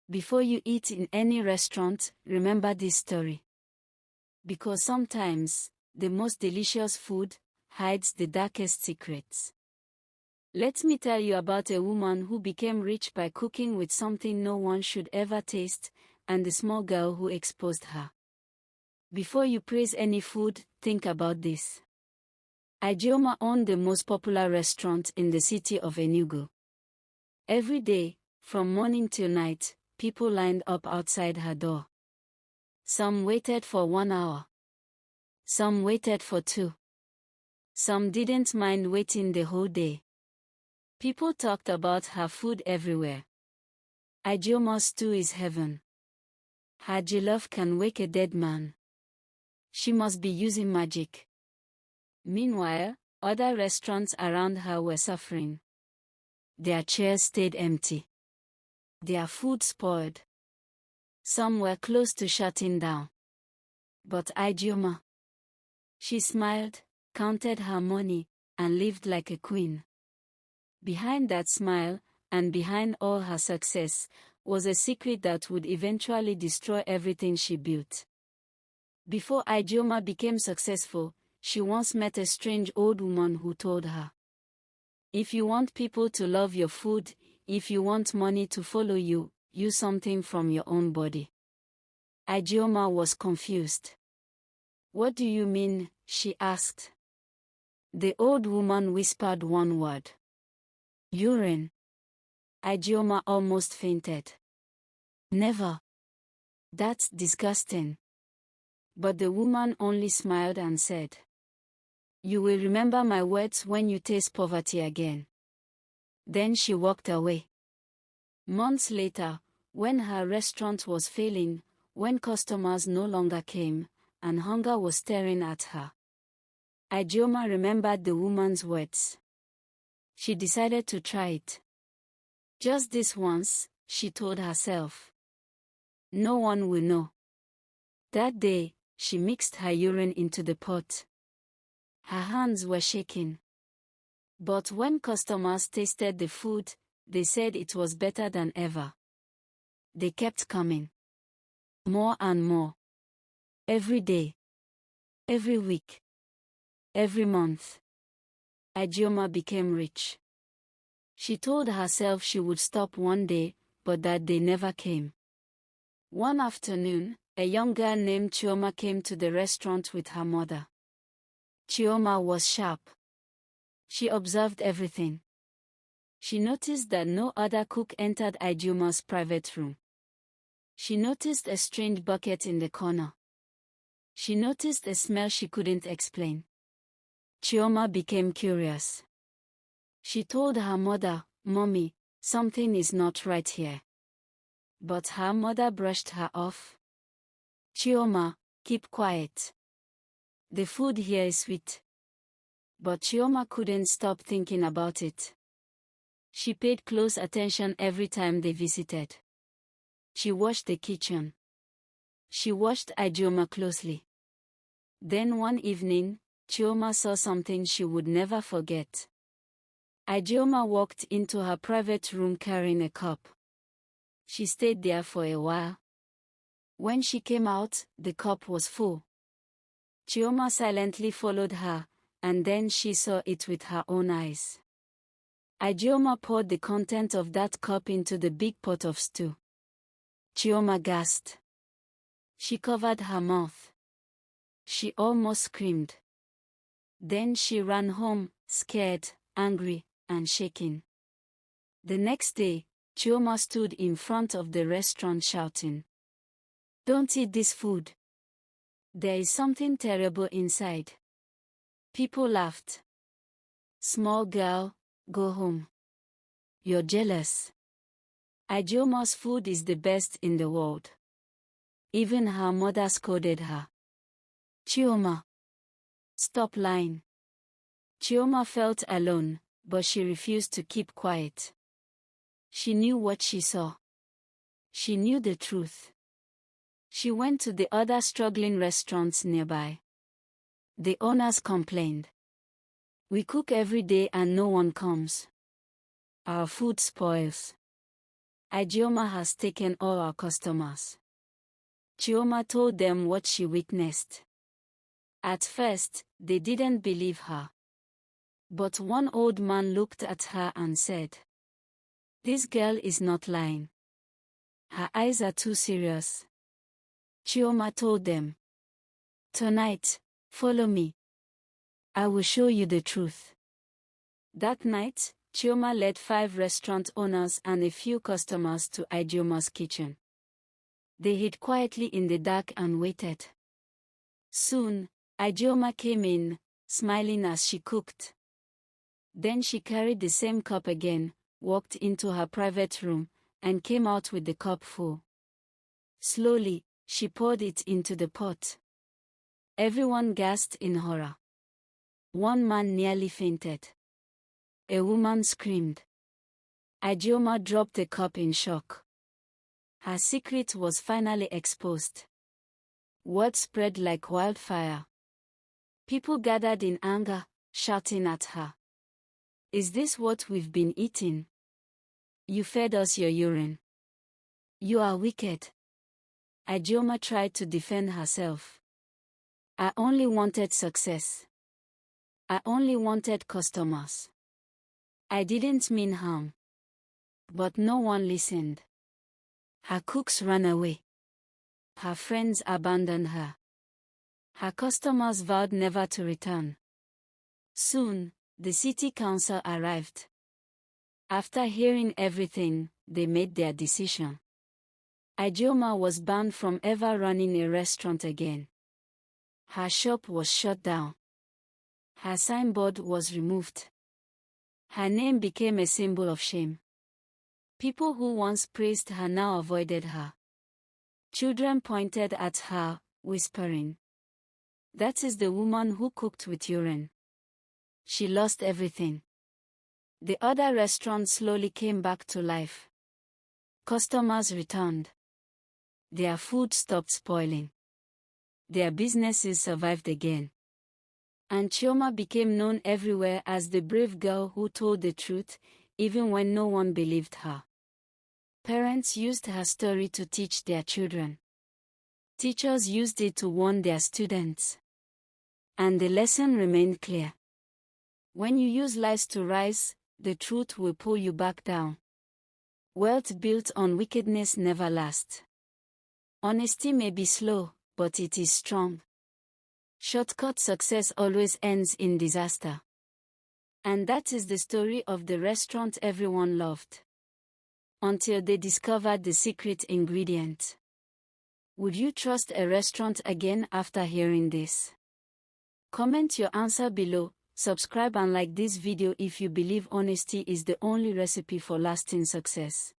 Before you eat in any restaurant, remember this story. Because sometimes, the most delicious food hides the darkest secrets. Let me tell you about a woman who became rich by cooking with something no one should ever taste, and the small girl who exposed her. Before you praise any food, think about this. Ijeoma owned the most popular restaurant in the city of Enugu. Every day, from morning till night, people lined up outside her door. Some waited for 1 hour. Some waited for 2. Some didn't mind waiting the whole day. People talked about her food everywhere. Ijeoma's stew is heaven. Her jollof can wake a dead man. She must be using magic. Meanwhile, other restaurants around her were suffering. Their chairs stayed empty. Their food spoiled. Some were close to shutting down. But Ijeoma, she smiled, counted her money, and lived like a queen. Behind that smile, and behind all her success, was a secret that would eventually destroy everything she built. Before Ijeoma became successful, she once met a strange old woman who told her, "If you want people to love your food, if you want money to follow you, use something from your own body." Ijeoma was confused. "What do you mean?" she asked. The old woman whispered one word. "Urine." Ijeoma almost fainted. "Never. That's disgusting." But the woman only smiled and said, "You will remember my words when you taste poverty again." Then she walked away. Months later, when her restaurant was failing, when customers no longer came, and hunger was staring at her, Ijeoma remembered the woman's words. She decided to try it. Just this once, she told herself. No one will know. That day, she mixed her urine into the pot. Her hands were shaking. But when customers tasted the food, they said it was better than ever. They kept coming. More and more. Every day. Every week. Every month. Ijeoma became rich. She told herself she would stop one day, but that day never came. One afternoon, a young girl named Chioma came to the restaurant with her mother. Chioma was sharp. She observed everything. She noticed that no other cook entered Ijeoma's private room. She noticed a strange bucket in the corner. She noticed a smell she couldn't explain. Chioma became curious. She told her mother, "Mommy, something is not right here." But her mother brushed her off. "Chioma, keep quiet. The food here is sweet." But Chioma couldn't stop thinking about it. She paid close attention every time they visited. She watched the kitchen. She watched Ijeoma closely. Then one evening, Chioma saw something she would never forget. Ijeoma walked into her private room carrying a cup. She stayed there for a while. When she came out, the cup was full. Chioma silently followed her, and then she saw it with her own eyes. Ijeoma poured the content of that cup into the big pot of stew. Chioma gasped. She covered her mouth. She almost screamed. Then she ran home, scared, angry, and shaking. The next day, Chioma stood in front of the restaurant shouting, "Don't eat this food. There is something terrible inside." People laughed. "Small girl, go home. You're jealous. Ijeoma's food is the best in the world." Even her mother scolded her. "Chioma, stop lying." Chioma felt alone, but she refused to keep quiet. She knew what she saw. She knew the truth. She went to the other struggling restaurants nearby. The owners complained. "We cook every day and no one comes. Our food spoils." Ijeoma has taken all our customers. Chioma told them what she witnessed. At first, they didn't believe her. But one old man looked at her and said, "This girl is not lying. Her eyes are too serious." Chioma told them, "Tonight, follow me. I will show you the truth." That night, Chioma led 5 restaurant owners and a few customers to Ijeoma's kitchen. They hid quietly in the dark and waited. Soon, Ijeoma came in, smiling as she cooked. Then she carried the same cup again, walked into her private room, and came out with the cup full. Slowly, she poured it into the pot. Everyone gasped in horror. One man nearly fainted. A woman screamed. Ijeoma dropped the cup in shock. Her secret was finally exposed. Word spread like wildfire. People gathered in anger, shouting at her. "Is this what we've been eating? You fed us your urine. You are wicked." Ijeoma tried to defend herself. "I only wanted success. I only wanted customers. I didn't mean harm." But no one listened. Her cooks ran away. Her friends abandoned her. Her customers vowed never to return. Soon, the city council arrived. After hearing everything, they made their decision. Ijeoma was banned from ever running a restaurant again. Her shop was shut down. Her signboard was removed. Her name became a symbol of shame. People who once praised her now avoided her. Children pointed at her, whispering, "That is the woman who cooked with urine." She lost everything. The other restaurants slowly came back to life. Customers returned. Their food stopped spoiling. Their businesses survived again. And Chioma became known everywhere as the brave girl who told the truth, even when no one believed her. Parents used her story to teach their children. Teachers used it to warn their students. And the lesson remained clear. When you use lies to rise, the truth will pull you back down. Wealth built on wickedness never lasts. Honesty may be slow, but it is strong. Shortcut success always ends in disaster. And that is the story of the restaurant everyone loved. Until they discovered the secret ingredient. Would you trust a restaurant again after hearing this? Comment your answer below, subscribe and like this video if you believe honesty is the only recipe for lasting success.